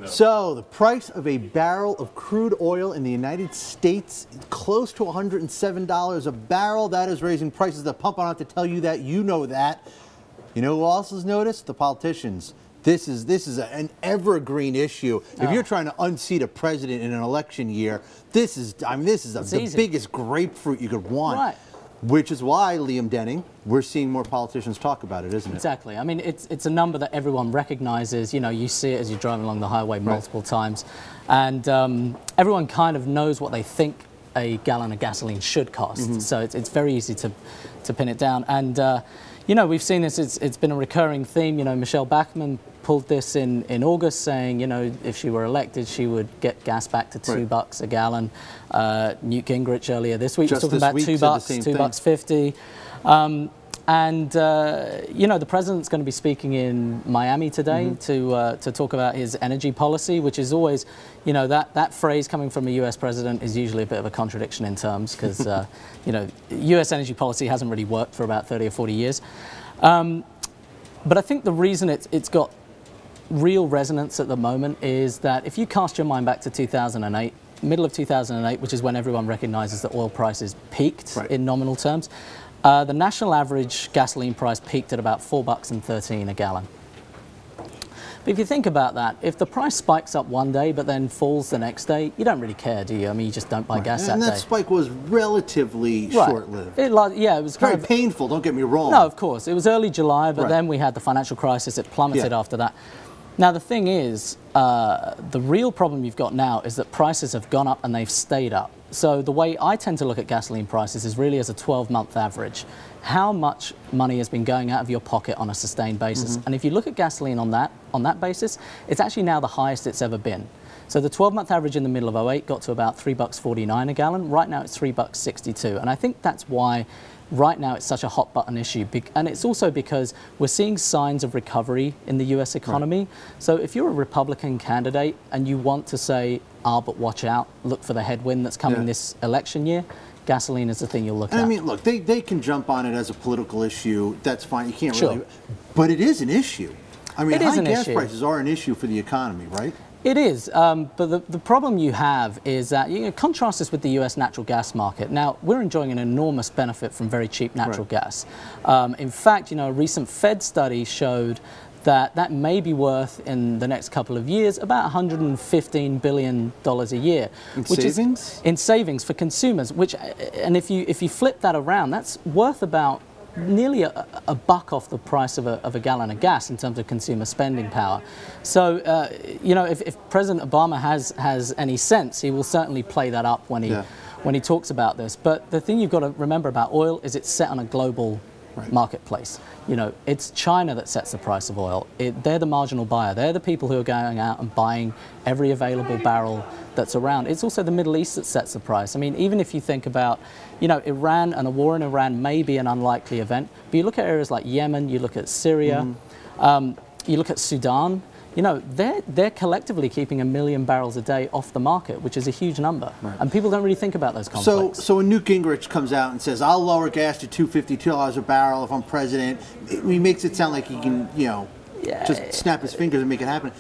So the price of a barrel of crude oil in the United States close to $107 a barrel. That is raising prices. The pump. I don't have to tell you that. You know that. You know who else has noticed? The politicians. This is an evergreen issue. If you're trying to unseat a president in an election year, this is the biggest grapefruit you could want. Right. Which is why, Liam Denning, we're seeing more politicians talk about it, isn't it? Exactly. I mean, it's a number that everyone recognizes. You know, you see it as you're driving along the highway multiple times. And everyone kind of knows what they think a gallon of gasoline should cost. So it's very easy to pin it down. And, you know, we've seen this. It's been a recurring theme. You know, Michelle Bachmann pulled this in August, saying, you know, if she were elected, she would get gas back to $2 a gallon. Newt Gingrich earlier this week was talking about $2.50. And you know, the president's going to be speaking in Miami today to talk about his energy policy, which is always, you know, that phrase coming from a U.S. president is usually a bit of a contradiction in terms, because you know, U.S. energy policy hasn't really worked for about 30 or 40 years. But I think the reason it's got real resonance at the moment is that if you cast your mind back to 2008, middle of 2008, which is when everyone recognizes that oil prices peaked in nominal terms, the national average gasoline price peaked at about $4.13 a gallon. But if you think about that, if the price spikes up one day but then falls the next day, you don't really care, do you? I mean, you just don't buy gas that day. And that spike was relatively short-lived. Yeah, it was very painful, don't get me wrong. No, of course. It was early July, but then we had the financial crisis. It plummeted after that. Now, the thing is, the real problem you've got now is that prices have gone up and they've stayed up. So the way I tend to look at gasoline prices is really as a 12-month average. How much money has been going out of your pocket on a sustained basis? And if you look at gasoline on that basis, it's actually now the highest it's ever been. So the 12-month average in the middle of 2008 got to about $3.49 a gallon. Right now it's $3.62. And I think that's why right now it's such a hot button issue. And it's also because we're seeing signs of recovery in the US economy. So if you're a Republican candidate and you want to say, but watch out, look for the headwind that's coming this election year, gasoline is the thing you'll look at. I mean, look, they can jump on it as a political issue. That's fine. You can't really. But it is an issue. I mean, high gas prices are an issue for the economy, right? It is, but the problem you have is that, you know, contrast this with the US natural gas market. Now, we're enjoying an enormous benefit from very cheap natural gas. In fact, you know, a recent Fed study showed that may be worth, in the next couple of years, about $115 billion a year. In savings? In savings for consumers, which, and if you flip that around, that's worth about nearly a buck off the price of a gallon of gas in terms of consumer spending power. So, you know, if President Obama has any sense, he will certainly play that up when he talks about this. But the thing you've got to remember about oil is it's set on a global marketplace. You know, it's China that sets the price of oil. They're the marginal buyer. They're the people who are going out and buying every available barrel that's around. It's also the Middle East that sets the price. I mean, even if you think about, you know, Iran and a war in Iran may be an unlikely event, but you look at areas like Yemen, you look at Syria, you look at Sudan, you know, they're collectively keeping 1 million barrels a day off the market, which is a huge number. And people don't really think about those conflicts. So when Newt Gingrich comes out and says, I'll lower gas to $2.52 a barrel if I'm president, he makes it sound like he can, you know, just snap his fingers and make it happen.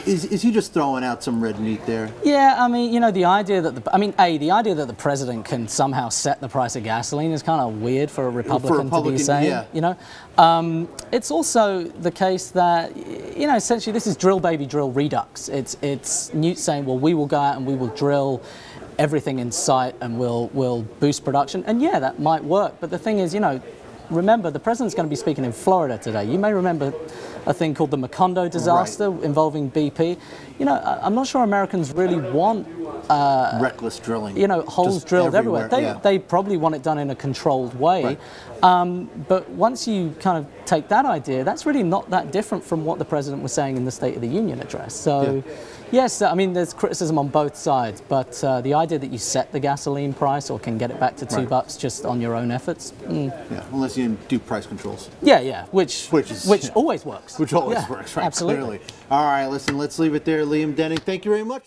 Is he just throwing out some red meat there? Yeah, I mean, you know, the idea that the idea that the president can somehow set the price of gasoline is kind of weird for a Republican to be saying. You know, it's also the case that, you know, essentially this is drill baby drill redux. It's Newt saying, well, we will go out and we will drill everything in sight and we'll boost production, and yeah, that might work. But the thing is, you know, remember, the president's going to be speaking in Florida today. You may remember a thing called the Macondo disaster involving BP. You know, I'm not sure Americans really want reckless drilling. You know, holes drilled everywhere. They probably want it done in a controlled way. But once you kind of take that idea, that's really not that different from what the president was saying in the State of the Union address. So, yes, I mean, there's criticism on both sides, but the idea that you set the gasoline price or can get it back to $2 just on your own efforts. Unless you do price controls. Which always works. Which always works, right? Absolutely. Clearly. All right, listen, let's leave it there. Liam Denning, thank you very much.